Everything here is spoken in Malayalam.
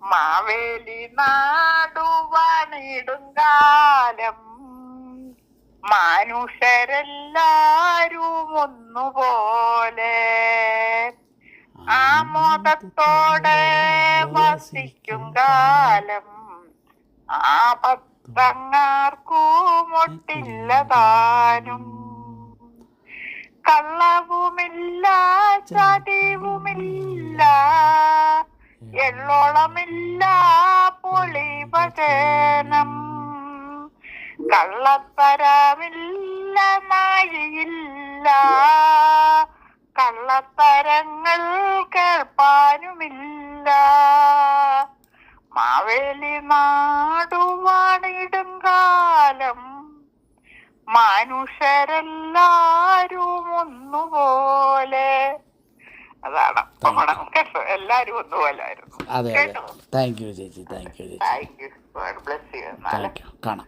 മാവേലി നാടുവാണിടും കാലം മനുഷ്യരെല്ലാരും ഒന്നുപോലെ ആമോദത്തോടെ വസിക്കും കാലം ആപത്തങ്ങാർക്കുമൊട്ടില്ലതാനും കള്ളവുമില്ല ചതിവുമില്ല എള്ളോളമില്ല പൊളിവചനം കള്ളത്തരമില്ല നാഴിയില്ല കള്ളത്തരങ്ങൾ കേൾപ്പാനുമില്ല മാവേലി നാടുവാണിടും കാലം മനുഷ്യരെല്ലാരും ഒന്നുപോലെ. അതാണ് എല്ലാരും ഒന്നുപോലായിരുന്നു. അതെ അതെ. താങ്ക് യു ചേച്ചി, താങ്ക് യു ചേച്ചി, thank you. God bless you. Thank you. കാണാം.